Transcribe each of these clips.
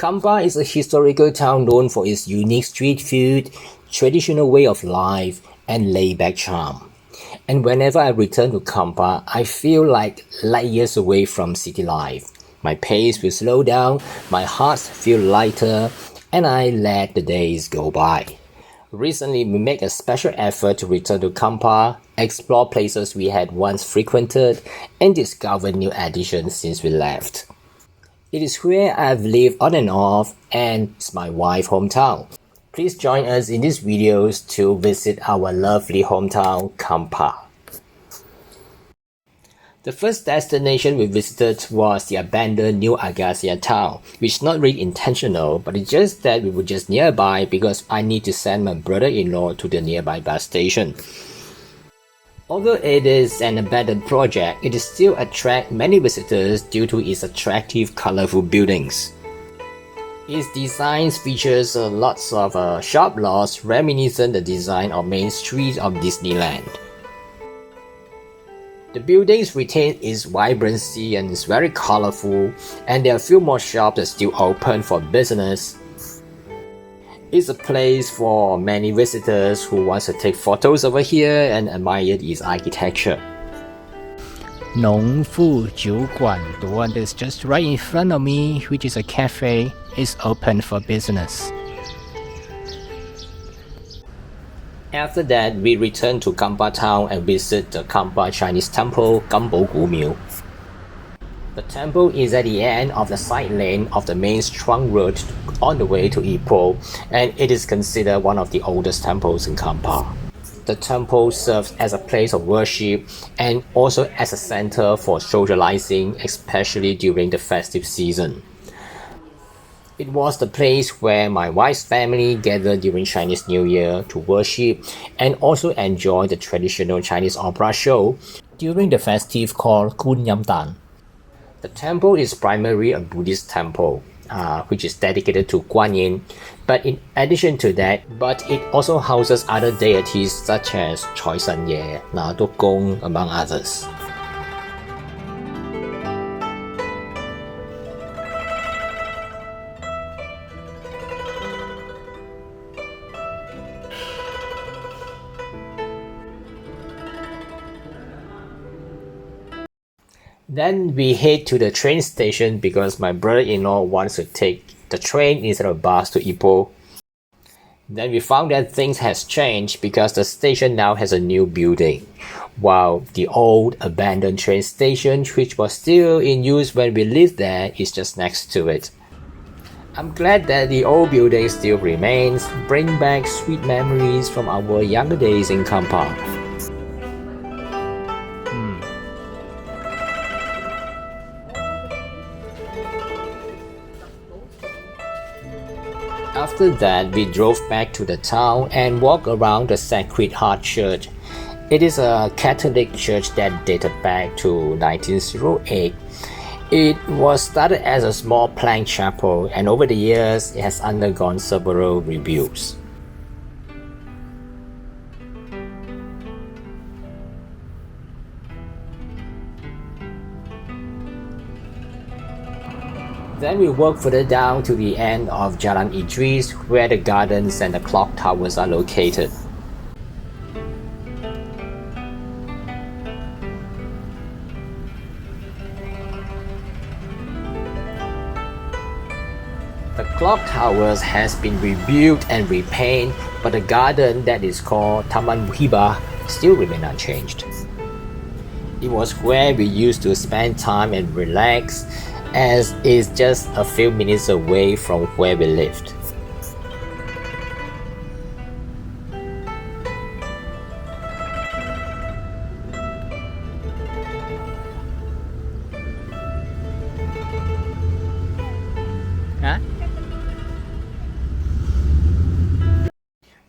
Kampar is a historical town known for its unique street food, traditional way of life, and laid-back charm. And whenever I return to Kampar, I feel like light years away from city life. My pace will slow down, my heart feel lighter, and I let the days go by. Recently, we make a special effort to return to Kampar, explore places we had once frequented, and discover new additions since we left. It is where I've lived on and off, and it's my wife's hometown. Please join us in these videos to visit our lovely hometown, Kampar. The first destination we visited was the abandoned New Agacia town, which is not really intentional, but it's just that we were just nearby because I need to send my brother-in-law to the nearby bus station. Although it is an abandoned project, it still attracts many visitors due to its attractive, colorful buildings. Its design features lots of shop lots reminiscent the design of main streets of Disneyland. The buildings retain its vibrancy and is very colorful, and there are a few more shops that still open for business. It's a place for many visitors who want to take photos over here and admire its architecture. 农妇酒馆, the one that's just right in front of me, which is a cafe, is open for business. After that, we returned to Kampar town and visit the Kampar Chinese Temple, Kampar Chinese Temple. The temple is at the end of the side lane of the main trunk road on the way to Ipoh, and it is considered one of the oldest temples in Kampar. The temple serves as a place of worship and also as a center for socializing, especially during the festive season. It was the place where my wife's family gathered during Chinese New Year to worship and also enjoy the traditional Chinese opera show during the festive called Kinjang. The temple is primarily a Buddhist temple, which is dedicated to Guan Yin, but in addition to that, it also houses other deities such as Choi San Ye, Na Do Gong, among others. Then we head to the train station because my brother-in-law wants to take the train instead of bus to Ipoh. Then we found that things has changed because the station now has a new building, while the old abandoned train station, which was still in use when we lived there, is just next to it. I'm glad that the old building still remains, bring back sweet memories from our younger days in Kampar. After that, we drove back to the town and walked around the Sacred Heart Church. It is a Catholic church that dated back to 1908. It was started as a small plank chapel, and over the years, it has undergone several rebuilds. Then we walk further down to the end of Jalan Idris, where the gardens and the clock towers are located. The clock towers has been rebuilt and repainted, but the garden that is called Taman Muhibah still remain unchanged. It was where we used to spend time and relax, as it's just a few minutes away from where we lived.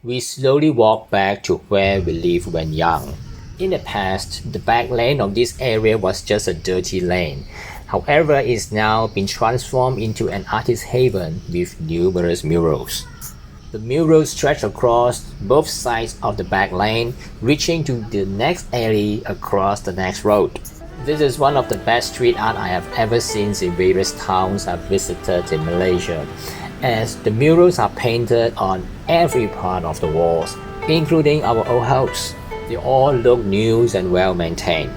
We slowly walk back to where we lived when young. In the past, the back lane of this area was just a dirty lane. However, it's now been transformed into an artist haven with numerous murals. The murals stretch across both sides of the back lane, reaching to the next alley across the next road. This is one of the best street art I have ever seen in various towns I've visited in Malaysia, as the murals are painted on every part of the walls, including our old house. They all look new and well maintained.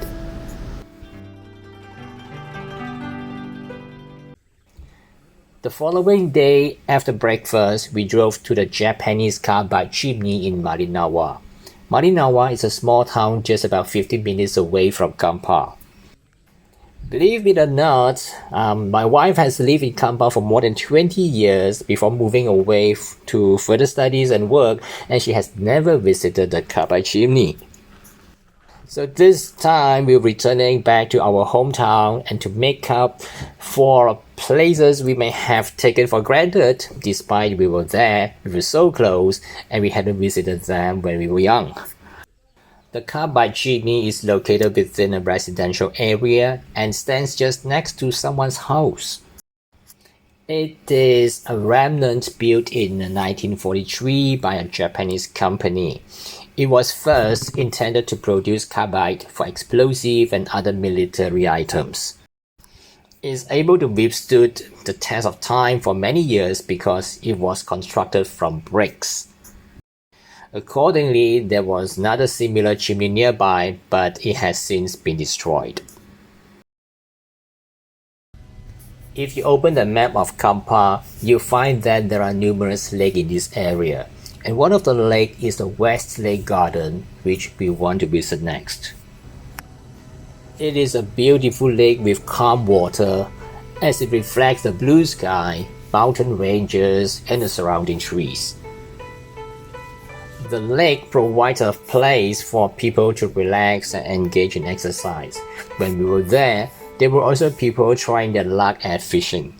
The following day, after breakfast, we drove to the Japanese Carbide Chimney in Marinawa. Marinawa is a small town just about 50 minutes away from Kampar. Believe it or not, my wife has lived in Kampar for more than 20 years before moving away to further studies and work, and she has never visited the Carbide Chimney. So this time we're returning back to our hometown and to make up for places we may have taken for granted despite we were there, we were so close, and we hadn't visited them when we were young. The Carbide Chimney is located within a residential area and stands just next to someone's house. It is a remnant built in 1943 by a Japanese company. It was first intended to produce carbide for explosive and other military items. It is able to withstood the test of time for many years because it was constructed from bricks. Accordingly, there was another similar chimney nearby, but it has since been destroyed. If you open the map of Kampar, you'll find that there are numerous lakes in this area, and one of the lakes is the Westlake Garden, which we want to visit next. It is a beautiful lake with calm water, as it reflects the blue sky, mountain ranges, and the surrounding trees. The lake provides a place for people to relax and engage in exercise. When we were there were also people trying their luck at fishing.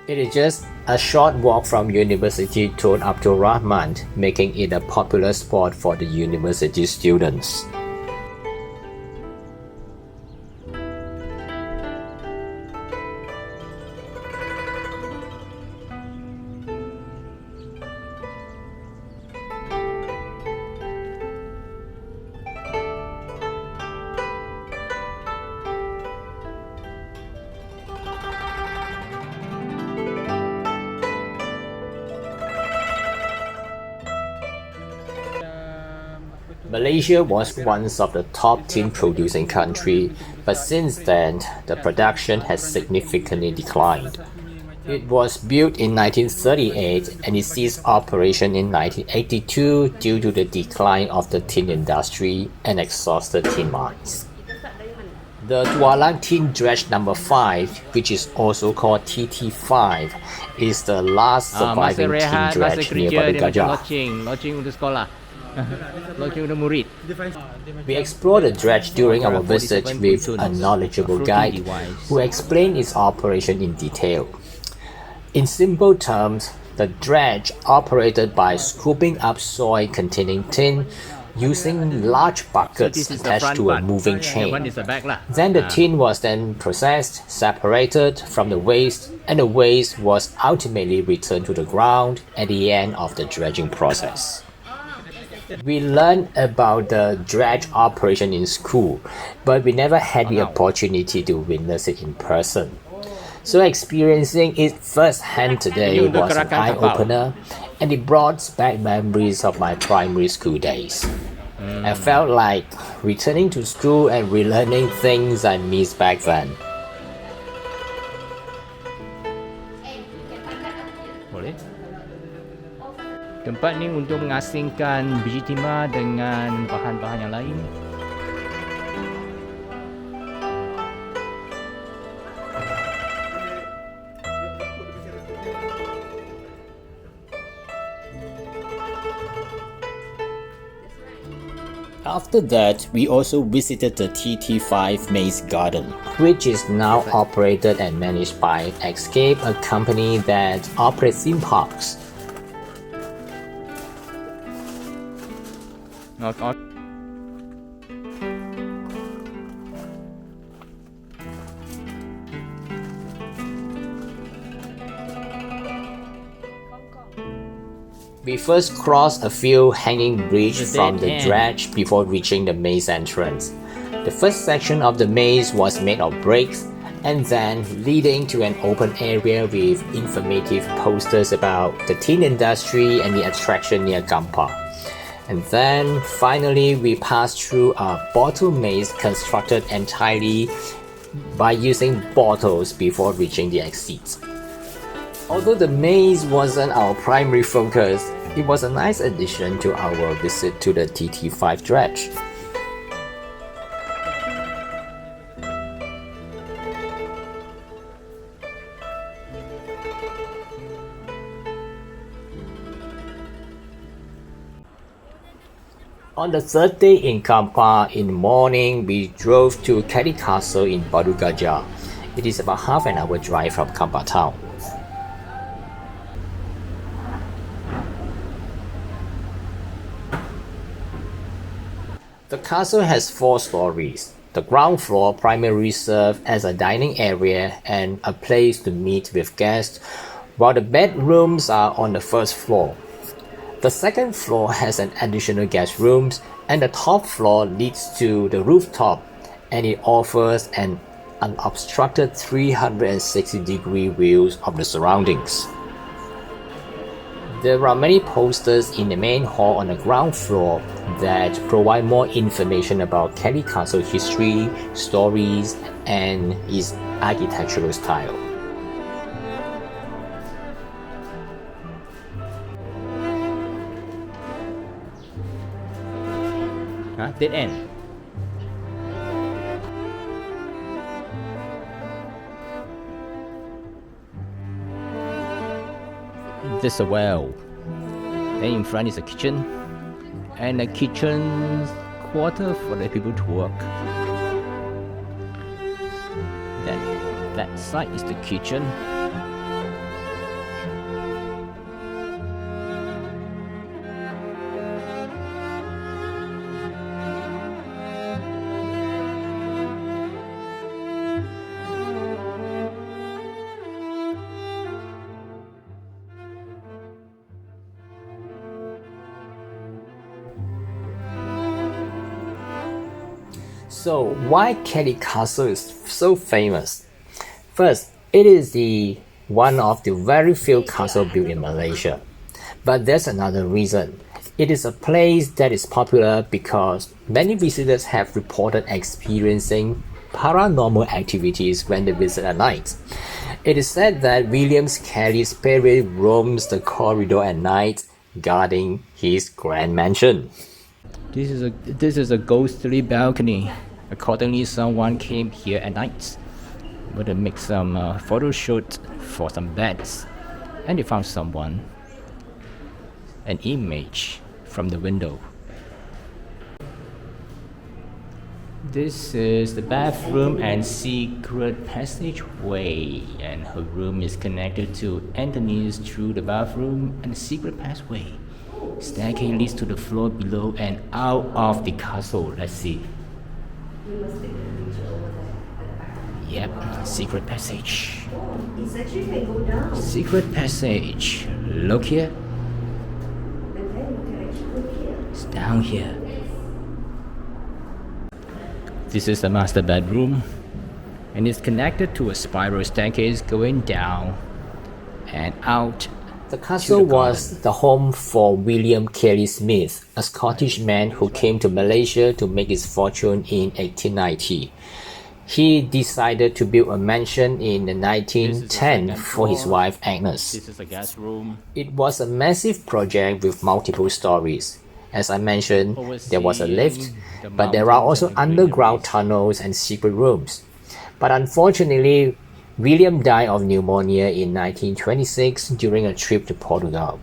It is just a short walk from University Tun Abdul Rahman, making it a popular spot for the university students. Malaysia was once of the top tin producing country, but since then, the production has significantly declined. It was built in 1938 and it ceased operation in 1982 due to the decline of the tin industry and exhausted tin mines. The Tualang tin dredge number 5, which is also called TT5, is the last surviving tin dredge nearby the Agacia. We explored the dredge during our visit with a knowledgeable guide who explained its operation in detail. In simple terms, the dredge operated by scooping up soil containing tin using large buckets attached to a moving chain. Then the tin was then processed, separated from the waste, and the waste was ultimately returned to the ground at the end of the dredging process. We learned about the dredge operation in school, but we never had the opportunity to witness it in person. So experiencing it firsthand today was an eye-opener, and it brought back memories of my primary school days. I felt like returning to school and relearning things I missed back then. Tempat ni untuk mengasingkan biji timah dengan bahan-bahan yang lain. After that, we also visited the TT5 Maze Garden, which is now operated and managed by Escape, a company that operates theme parks. We first crossed a few hanging bridges from the dredge before reaching the maze entrance. The first section of the maze was made of bricks and then leading to an open area with informative posters about the tin industry and the attraction near Kampar. And then finally we passed through a bottle maze constructed entirely by using bottles before reaching the exit. Although the maze wasn't our primary focus, it was a nice addition to our visit to the TT5 Dredge. On the third day in Kampar, in the morning, we drove to Kellie Castle in Batu Gajah. It is about half an hour drive from Kampar town. The castle has 4 stories. The ground floor primarily serves as a dining area and a place to meet with guests, while the bedrooms are on the first floor. The second floor has an additional guest rooms, and the top floor leads to the rooftop, and it offers an unobstructed 360-degree views of the surroundings. There are many posters in the main hall on the ground floor that provide more information about Kellie Castle history, stories, and its architectural style. Dead end. There's a well. Then in front is a kitchen, and a kitchen quarter for the people to work. Then that side is the kitchen. So why Kellie Castle is so famous? First, it is one of the very few castles built in Malaysia. But there's another reason. It is a place that is popular because many visitors have reported experiencing paranormal activities when they visit at night. It is said that William Kellie's spirit roams the corridor at night, guarding his grand mansion. This is a ghostly balcony. Accordingly, someone came here at night to make some photo shoot for some beds, and they found an image from the window. This is the bathroom and secret passageway, and her room is connected to Anthony's through the bathroom and the secret passageway. Staircase leads to the floor below and out of the castle. Let's see. Yep, secret passage. Secret passage. Look here. It's down here. This is the master bedroom, and it's connected to a spiral staircase going down and out. The castle was the home for William Kellie Smith, a Scottish man who came to Malaysia to make his fortune in 1890. He decided to build a mansion in 1910 for his wife Agnes. This is a guest room. It was a massive project with multiple stories. As I mentioned, there was a lift, but there are also underground tunnels and secret rooms. But unfortunately, William died of pneumonia in 1926 during a trip to Portugal,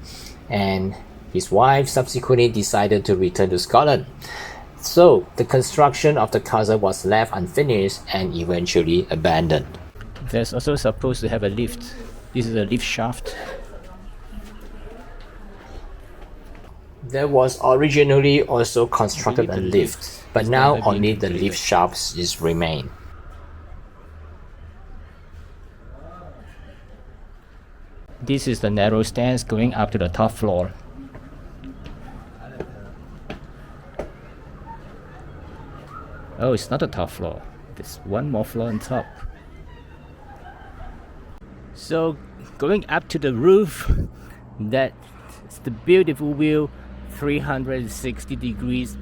and his wife subsequently decided to return to Scotland. So the construction of the castle was left unfinished and eventually abandoned. There's also supposed to have a lift. This is a lift shaft. There was originally also constructed a lift, but now only the lift shafts remain. This is the narrow stairs going up to the top floor. Oh, it's not the top floor. There's one more floor on top. So, going up to the roof, that's the beautiful view, 360 degrees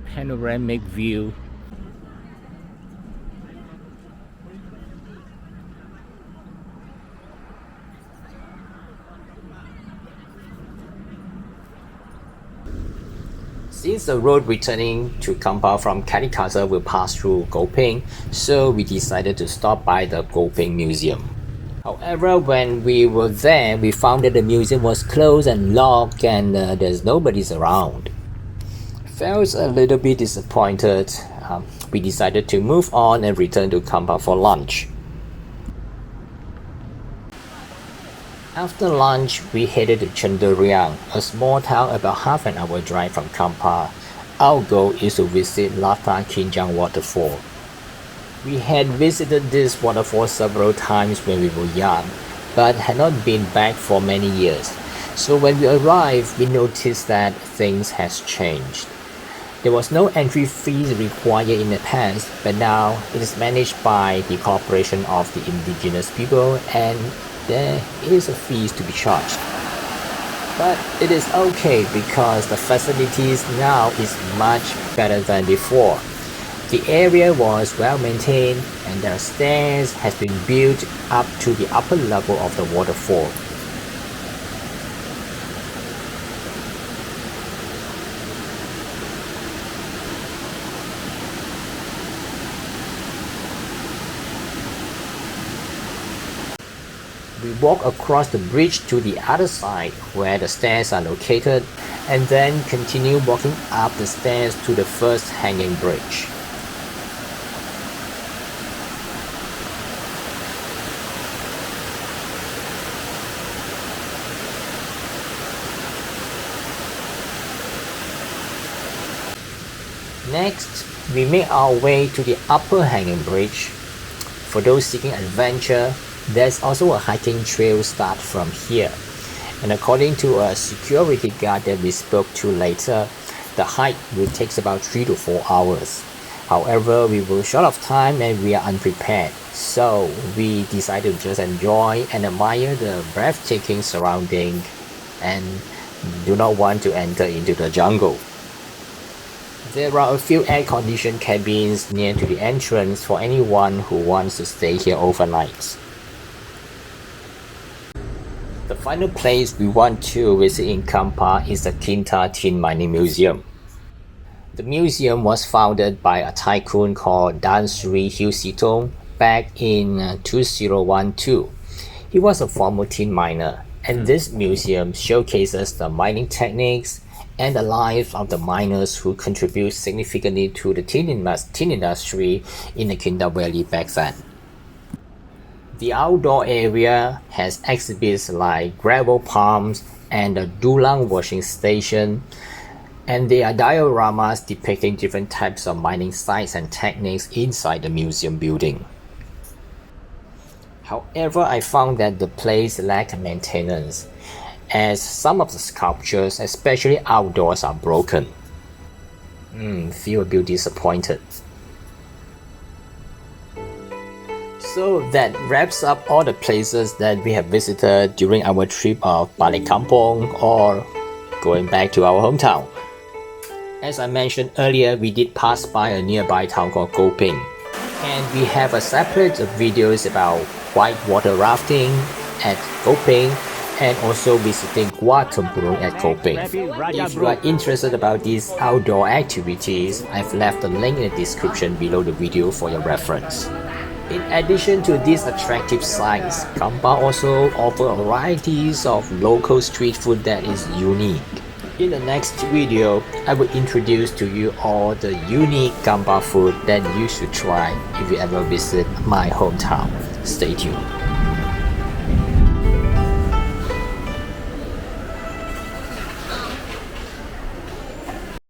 panoramic view. Since the road returning to Kampar from Kellie Castle will pass through Gopeng, so we decided to stop by the Gopeng Museum. However, when we were there, we found that the museum was closed and locked and there's nobody's around. Felt a little bit disappointed. We decided to move on and return to Kampar for lunch. After lunch, we headed to Tualang, a small town about half an hour drive from Kampar. Our goal is to visit Lata Kinjang waterfall. We had visited this waterfall several times when we were young, but had not been back for many years. So when we arrived, we noticed that things has changed. There was no entry fees required in the past, but now it is managed by the corporation of the indigenous people and there is a fee to be charged. But it is okay because the facilities now is much better than before. The area was well maintained and the stairs has been built up to the upper level of the waterfall. We walk across the bridge to the other side where the stairs are located and then continue walking up the stairs to the first hanging bridge. Next, we make our way to the upper hanging bridge. For those seeking adventure, there's also a hiking trail start from here. And according to a security guard that we spoke to later, the hike will take about 3 to 4 hours. However, we were short of time and we are unprepared. So we decided to just enjoy and admire the breathtaking surrounding and do not want to enter into the jungle. There are a few air-conditioned cabins near to the entrance for anyone who wants to stay here overnight. The final place we want to visit in Kampar is the Kinta Tin Mining Museum. The museum was founded by a tycoon called Dan Sri Hieu Sitong back in 2012. He was a former tin miner, and this museum showcases the mining techniques and the lives of the miners who contribute significantly to the tin industry in the Kinta Valley back then. The outdoor area has exhibits like gravel pumps and the Tualang washing station, and there are dioramas depicting different types of mining sites and techniques inside the museum building. However, I found that the place lacked maintenance, as some of the sculptures, especially outdoors, are broken. Feel a bit disappointed. So that wraps up all the places that we have visited during our trip of Balik Kampung or going back to our hometown. As I mentioned earlier, we did pass by a nearby town called Gopeng, and we have a separate videos about whitewater rafting at Gopeng and also visiting Gua Tempurung at Gopeng. If you are interested about these outdoor activities, I've left a link in the description below the video for your reference. In addition to these attractive sites, Kampar also offers varieties of local street food that is unique. In the next video, I will introduce to you all the unique Kampar food that you should try if you ever visit my hometown. Stay tuned.